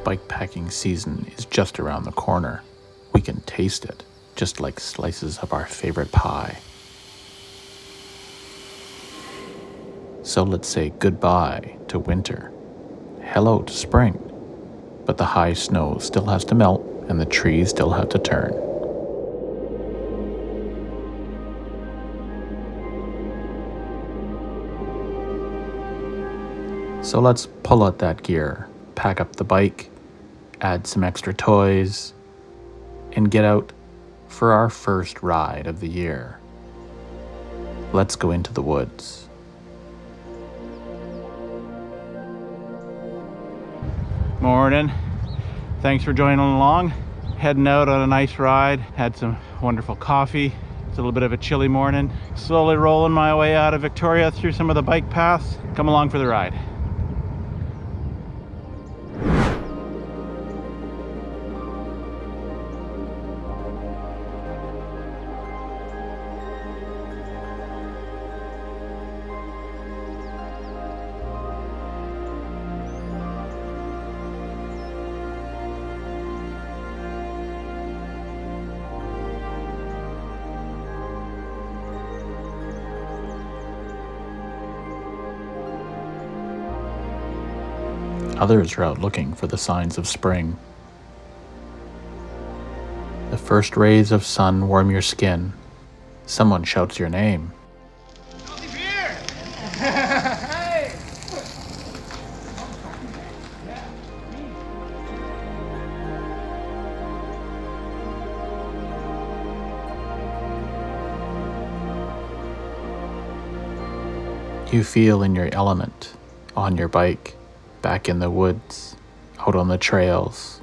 bikepacking season is just around the corner. We can taste it, just like slices of our favorite pie. So let's say goodbye to winter. Hello to spring. But the high snow still has to melt and the trees still have to turn. So let's pull out that gear, pack up the bike, add some extra toys, and get out for our first ride of the year. Let's go into the woods. Morning. Thanks for joining along. Heading out on a nice ride. Had some wonderful coffee. It's a little bit of a chilly morning. Slowly rolling my way out of Victoria through some of the bike paths. Come along for the ride. Others are out looking for the signs of spring. The first rays of sun warm your skin. Someone shouts your name. You feel in your element, on your bike, back in the woods, out on the trails.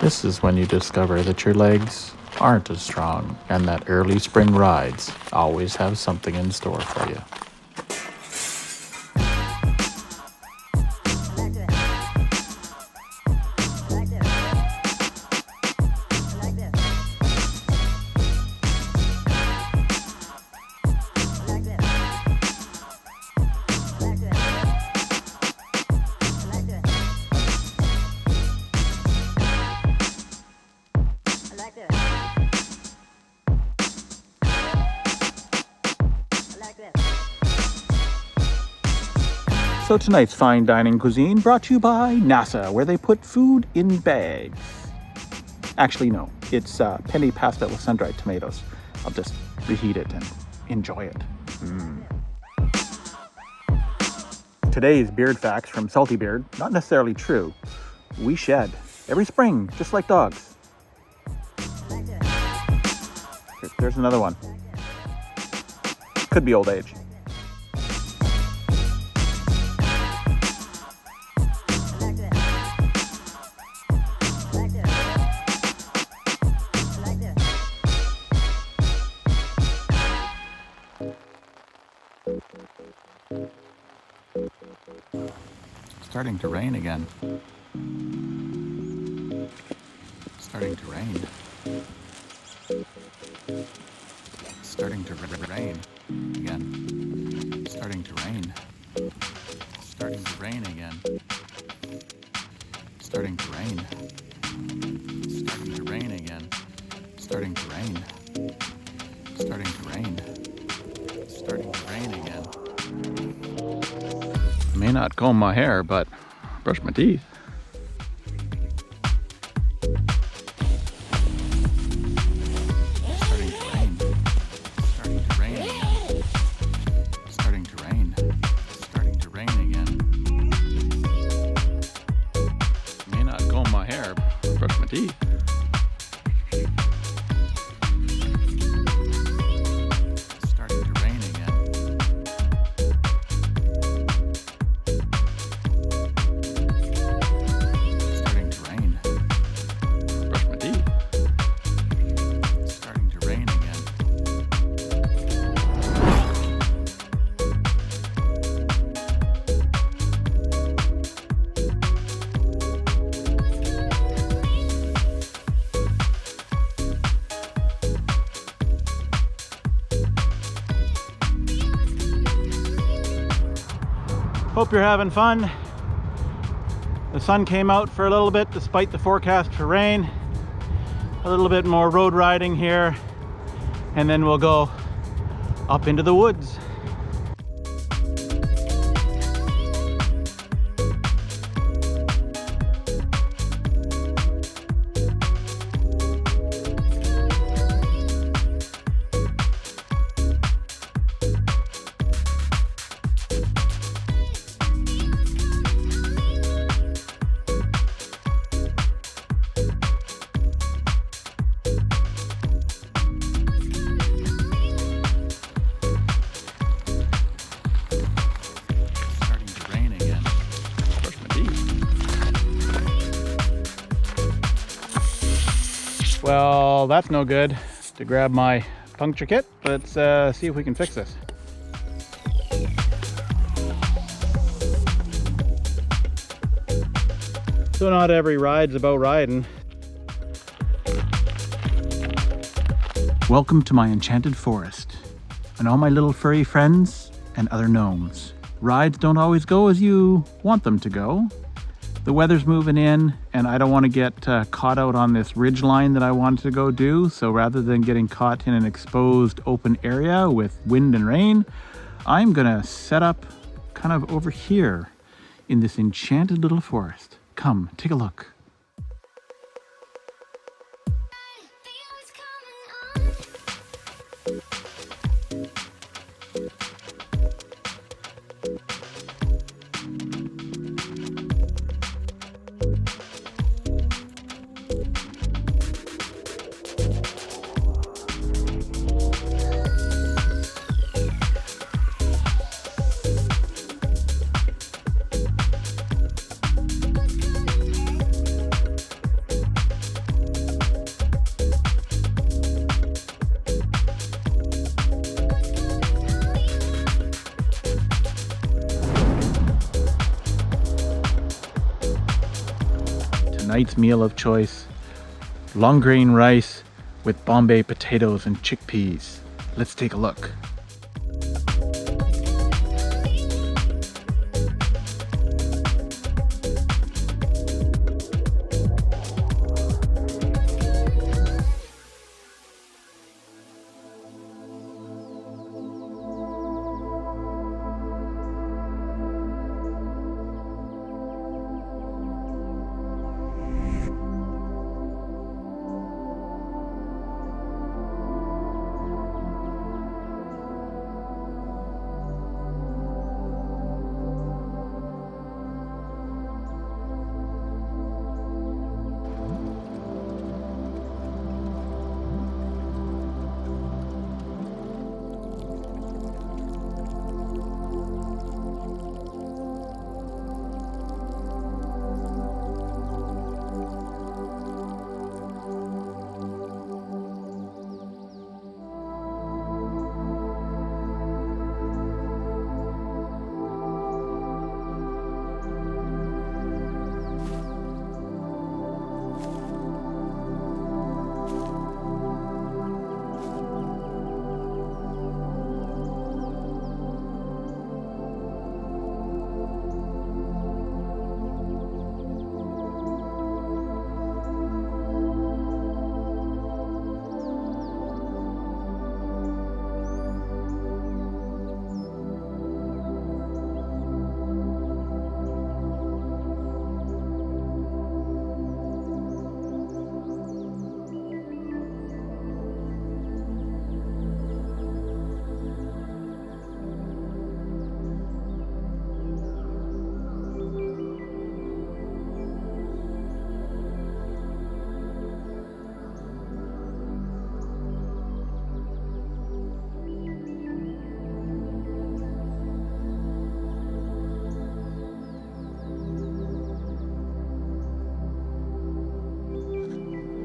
This is when you discover that your legs aren't as strong and that early spring rides always have something in store for you. So tonight's fine dining cuisine brought to you by NASA, where they put food in bags. Actually, no, it's penne pasta with sun-dried tomatoes. I'll just reheat it and enjoy it. Today's beard facts from Salty Beard, not necessarily true. We shed every spring, just like dogs. There's another one. Could be old age. Starting to rain again. Starting to rain. Starting to rain again. Starting to rain. Starting to rain again. Starting to rain. Starting to rain again. Starting to rain. Starting to rain. Starting to rain again. I may not comb my hair, but brush my teeth. Starting to rain. Starting to rain again. Starting to rain. Starting to rain again. May not comb my hair, but brush my teeth. Starting to rain again. Hope you're having fun. The sun came out for a little bit despite the forecast for rain. A little bit more road riding here, and then we'll go up into the woods. Well, that's no good to grab my puncture kit. Let's see if we can fix this. So not every ride's about riding. Welcome to my enchanted forest and all my little furry friends and other gnomes. Rides don't always go as you want them to go. The weather's moving in and I don't want to get caught out on this ridge line that I wanted to go do. So rather than getting caught in an exposed open area with wind and rain, I'm gonna set up kind of over here in this enchanted little forest. Come, take a look. Tonight's meal of choice, long grain rice with Bombay potatoes and chickpeas. Let's take a look.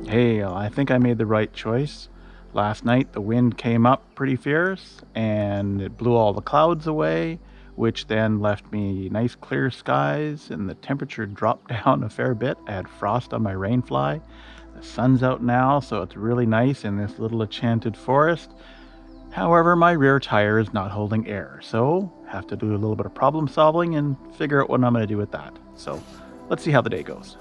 Hey, I think I made the right choice. Last night the wind came up pretty fierce and it blew all the clouds away, which then left me nice clear skies and the temperature dropped down a fair bit. I had frost on my rainfly. The sun's out now, so it's really nice in this little enchanted forest. However, my rear tire is not holding air, so have to do a little bit of problem solving and figure out what I'm going to do with that. So let's see how the day goes.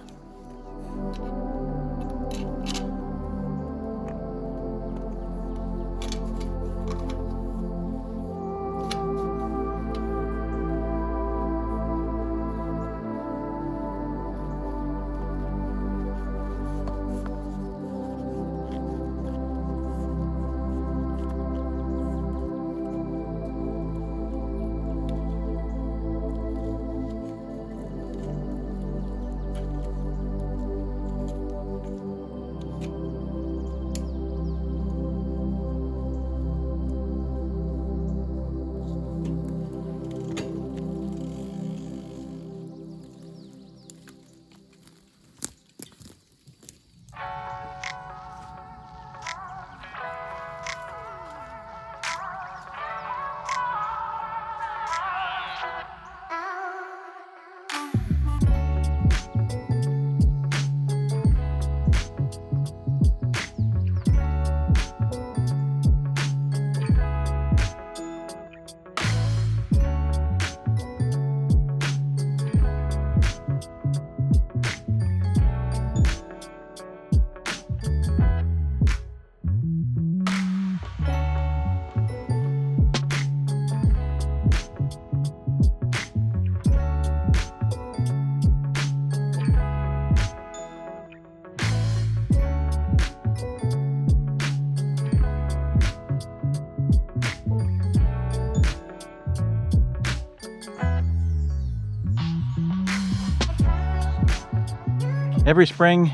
Every spring,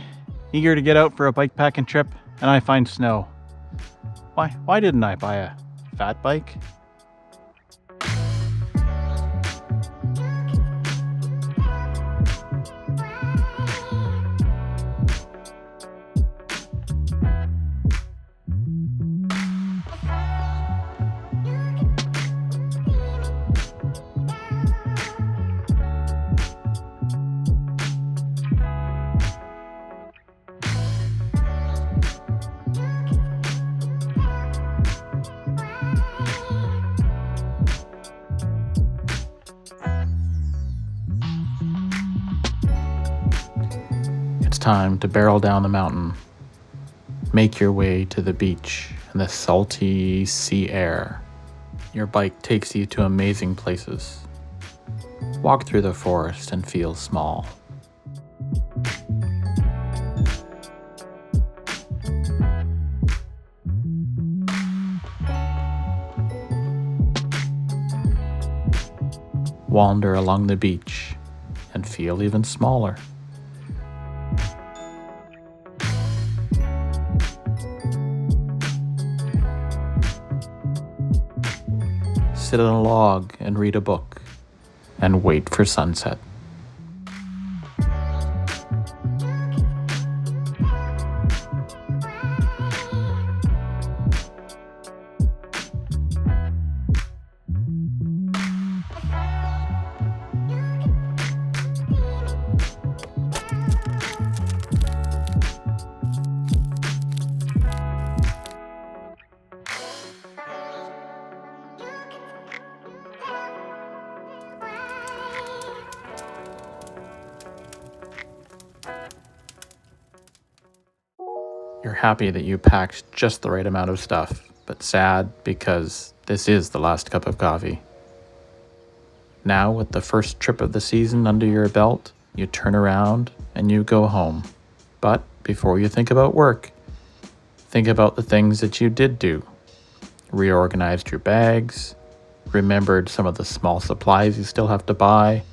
eager to get out for a bike packing trip, and I find snow. Why didn't I buy a fat bike? It's time to barrel down the mountain. Make your way to the beach and the salty sea air. Your bike takes you to amazing places. Walk through the forest and feel small. Wander along the beach and feel even smaller. Sit on a log and read a book and wait for sunset. You're happy that you packed just the right amount of stuff, but sad because this is the last cup of coffee. Now, with the first trip of the season under your belt, you turn around and you go home. But before you think about work, think about the things that you did do. Reorganized your bags, remembered some of the small supplies you still have to buy,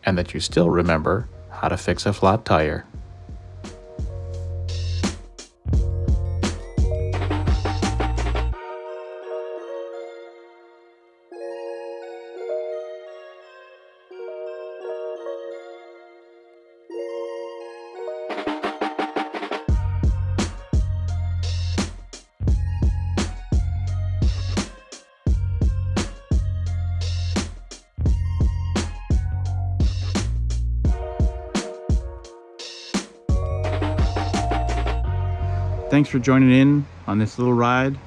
and that you still remember how to fix a flat tire. Thanks for joining in on this little ride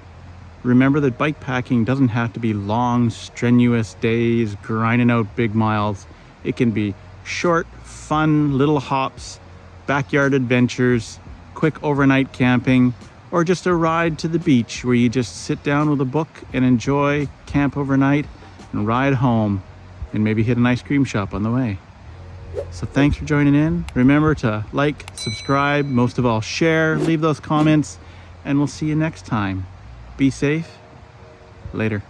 Remember that bike packing doesn't have to be long, strenuous days grinding out big miles. It can be short, fun little hops, backyard adventures, quick overnight camping, or just a ride to the beach where you just sit down with a book and enjoy, camp overnight, and ride home, and maybe hit an ice cream shop on the way. So thanks for joining in. Remember to like, subscribe, most of all share, leave those comments, and we'll see you next time. Be safe. Later.